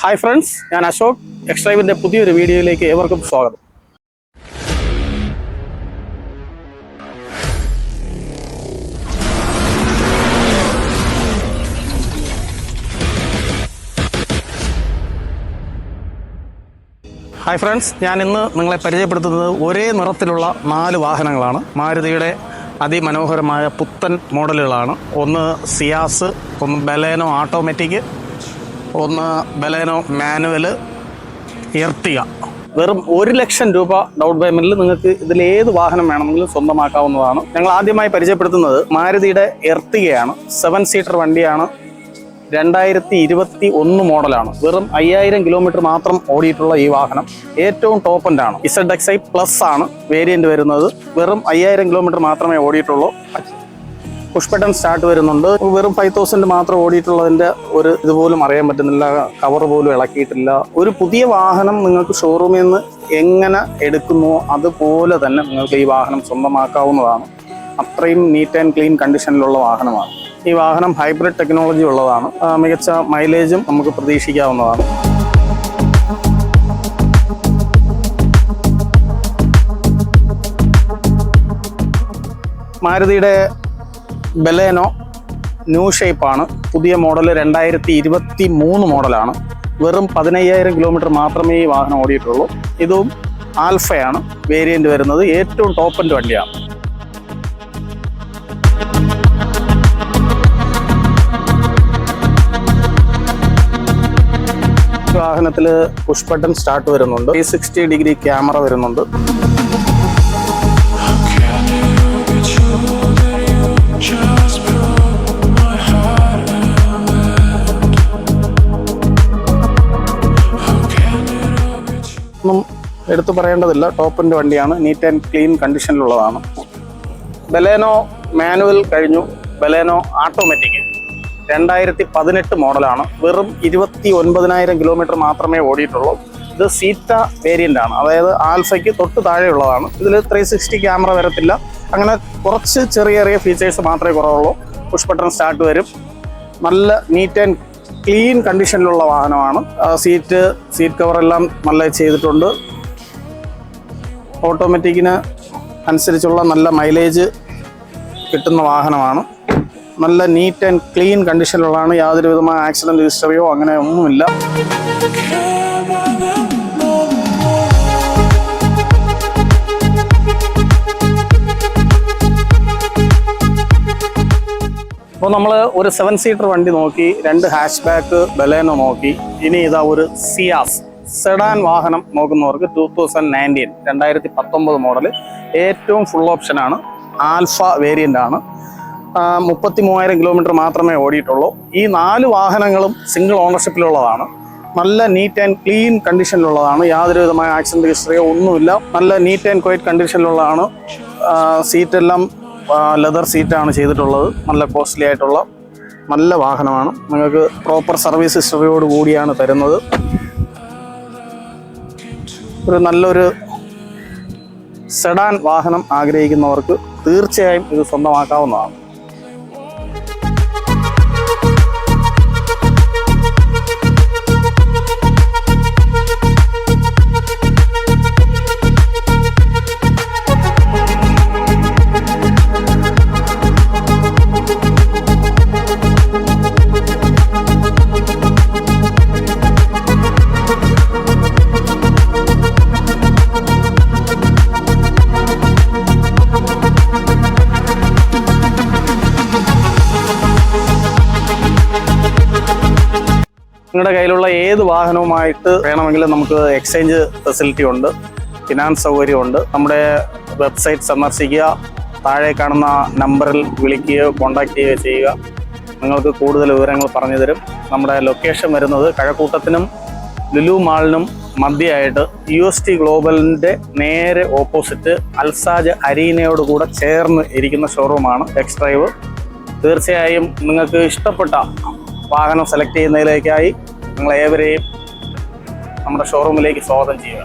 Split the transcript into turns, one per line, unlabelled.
Hi friends, ഞാൻ അശോക്. എക്സ്ട്രൈവിൻ്റെ പുതിയൊരു വീഡിയോയിലേക്ക് ഏവർക്കും സ്വാഗതം. ഹായ് ഫ്രണ്ട്സ്, ഞാൻ ഇന്ന് നിങ്ങളെ പരിചയപ്പെടുത്തുന്നത് ഒരേ നിറത്തിലുള്ള 4 വാഹനങ്ങളാണ്. മാരുതിയുടെ അതിമനോഹരമായ പുത്തൻ മോഡലുകളാണ്. ഒന്ന് സിയാസ്, ഒന്ന് ബലേനോ ഓട്ടോമാറ്റിക്, ഒന്ന് ബലേനോ മാനുവൽ, എർട്ടിഗ. വെറും 1 ലക്ഷം രൂപ ഡൗൺ പേയ്മെന്റിൽ നിങ്ങൾക്ക് ഇതിലേത് വാഹനം വേണമെങ്കിലും സ്വന്തമാക്കാവുന്നതാണ്. ഞങ്ങൾ ആദ്യമായി പരിചയപ്പെടുത്തുന്നത് മാരുതിയുടെ എർട്ടിഗയാണ്. 7 സീറ്റർ വണ്ടിയാണ്. 2021 മോഡലാണ്. വെറും 5000 കിലോമീറ്റർ മാത്രം ഓടിയിട്ടുള്ള ഈ വാഹനം ഏറ്റവും ടോപ്പ് എൻഡ് ആണ്. ZXi പ്ലസ് ആണ് വേരിയന്റ് വരുന്നത്. വെറും 5000 കിലോമീറ്റർ മാത്രമേ ഓടിയിട്ടുള്ളൂ. പുഷ് ബട്ടൺ സ്റ്റാർട്ട് വരുന്നുണ്ട്. വെറും 5000 മാത്രം ഓടിയിട്ടുള്ളതിൻ്റെ ഒരു ഇതുപോലും അറിയാൻ പറ്റുന്നില്ല. കവർ പോലും ഇളക്കിയിട്ടില്ല. ഒരു പുതിയ വാഹനം നിങ്ങൾക്ക് ഷോറൂമിൽ നിന്ന് എങ്ങനെ എടുക്കുന്നുവോ അതുപോലെ തന്നെ നിങ്ങൾക്ക് ഈ വാഹനം സ്വന്തമാക്കാവുന്നതാണ്. അത്രയും നീറ്റ് ആൻഡ് ക്ലീൻ കണ്ടീഷനിലുള്ള വാഹനമാണ്. ഈ വാഹനം ഹൈബ്രിഡ് ടെക്നോളജി ഉള്ളതാണ്. മികച്ച മൈലേജും നമുക്ക് പ്രതീക്ഷിക്കാവുന്നതാണ്. മാരുതിയുടെ ബലേനോ ന്യൂ ഷേപ്പാണ്. പുതിയ മോഡൽ 2023 മോഡലാണ്. വെറും 15000 കിലോമീറ്റർ മാത്രമേ ഈ വാഹനം ഓടിയിട്ടുള്ളൂ. ഇതും ആൽഫയാണ് വേരിയന്റ് വരുന്നത്. ഏറ്റവും ടോപ്പ് എൻഡ് വണ്ടിയാണ്. വാഹനത്തിൽ പുഷ് ബട്ടൺ സ്റ്റാർട്ട് വരുന്നുണ്ട്. 360 ഡിഗ്രി ക്യാമറ വരുന്നുണ്ട്. ഒന്നും എടുത്തു പറയേണ്ടതില്ല. ടോപ്പ് എൻഡ് വണ്ടിയാണ്. നീറ്റ് ആൻഡ് ക്ലീൻ കണ്ടീഷനിലുള്ളതാണ്. ബലേനോ മാനുവൽ കഴിഞ്ഞു. ബലേനോ ഓട്ടോമാറ്റിക് 2018 മോഡലാണ്. വെറും 29000 കിലോമീറ്റർ മാത്രമേ ഓടിയിട്ടുള്ളൂ. ഇത് സീറ്റ വേരിയന്റ് ആണ്. അതായത് ആൽഫയ്ക്ക് തൊട്ട് താഴെയുള്ളതാണ്. ഇതിൽ 360 ക്യാമറ വരത്തില്ല. അങ്ങനെ കുറച്ച് ചെറിയ ഫീച്ചേഴ്സ് മാത്രമേ കുറവുള്ളൂ. പുഷ് ബട്ടൺ സ്റ്റാർട്ട് വരും. നല്ല നീറ്റ് ആൻഡ് ക്ലീൻ കണ്ടീഷനിലുള്ള വാഹനമാണ്. സീറ്റ് കവറെല്ലാം നല്ല ചെയ്തിട്ടുണ്ട്. ഓട്ടോമാറ്റിക്കിന് അനുസരിച്ചുള്ള നല്ല മൈലേജ് കിട്ടുന്ന വാഹനമാണ്. നല്ല നീറ്റ് ആൻഡ് ക്ലീൻ കണ്ടീഷനിലുള്ളതാണ്. യാതൊരു വിധമായ ആക്സിഡന്റ് ഹിസ്റ്ററിയോ അങ്ങനെ ഒന്നുമില്ല. അപ്പോൾ നമ്മൾ ഒരു 7 സീറ്റർ വണ്ടി നോക്കി, 2 ഹാഷ് ബാക്ക് ബലേനോ നോക്കി. ഇനി ഇതാ ഒരു സിയാസ് സെഡാൻ വാഹനം നോക്കുന്നവർക്ക് 2019 മോഡൽ ഏറ്റവും ഫുൾ ഓപ്ഷനാണ്. ആൽഫ വേരിയന്റ് ആണ്. 33000 കിലോമീറ്റർ മാത്രമേ ഓടിയിട്ടുള്ളൂ. ഈ 4 വാഹനങ്ങളും സിംഗിൾ ഓണർഷിപ്പിലുള്ളതാണ്. നല്ല നീറ്റ് ആൻഡ് ക്ലീൻ കണ്ടീഷനിലുള്ളതാണ്. യാതൊരു വിധമായ ആക്സിഡന്റ് ഹിസ്റ്ററിയോ ഒന്നുമില്ല. നല്ല നീറ്റ് ആൻഡ് ക്വയറ്റ് കണ്ടീഷനിലുള്ളതാണ്. സീറ്റെല്ലാം ലെതർ സീറ്റാണ് ചെയ്തിട്ടുള്ളത്. നല്ല കോസ്റ്റ്ലി ആയിട്ടുള്ള നല്ല വാഹനമാണ്. നിങ്ങൾക്ക് പ്രോപ്പർ സർവീസ് ഹിസ്റ്ററിയോട് കൂടിയാണ് തരുന്നത്. നല്ലൊരു സെഡാൻ വാഹനം ആഗ്രഹിക്കുന്നവർക്ക് തീർച്ചയായും ഇത് സ്വന്തമാക്കാവുന്നതാണ്. നിങ്ങളുടെ കയ്യിലുള്ള ഏത് വാഹനവുമായിട്ട് വേണമെങ്കിലും നമുക്ക് എക്സ്ചേഞ്ച് ഫെസിലിറ്റി ഉണ്ട്. ഫിനാൻസ് സൗകര്യമുണ്ട്. നമ്മുടെ വെബ്സൈറ്റ് സന്ദർശിക്കുക. താഴെ കാണുന്ന നമ്പറിൽ വിളിക്കുകയോ കോൺടാക്ട് ചെയ്യുകയോ ചെയ്യുക. നിങ്ങൾക്ക് കൂടുതൽ വിവരങ്ങൾ പറഞ്ഞു തരും. നമ്മുടെ ലൊക്കേഷൻ വരുന്നത് കഴക്കൂട്ടത്തിനും ലുലു മാളിനും മധ്യമായിട്ട് UST ഗ്ലോബലിൻ്റെ നേരെ ഓപ്പോസിറ്റ് അൽസാജ് അരീനയോട് കൂടെ ചേർന്ന് ഇരിക്കുന്ന ഷോറൂമാണ് എക്സ്ട്രൈവ്. തീർച്ചയായും നിങ്ങൾക്ക് ഇഷ്ടപ്പെട്ട വാഹനം സെലക്ട് ചെയ്യുന്നതിലേക്കായി നിങ്ങളേവരെയും നമ്മുടെ ഷോറൂമിലേക്ക് സ്വാഗതം ചെയ്യുക.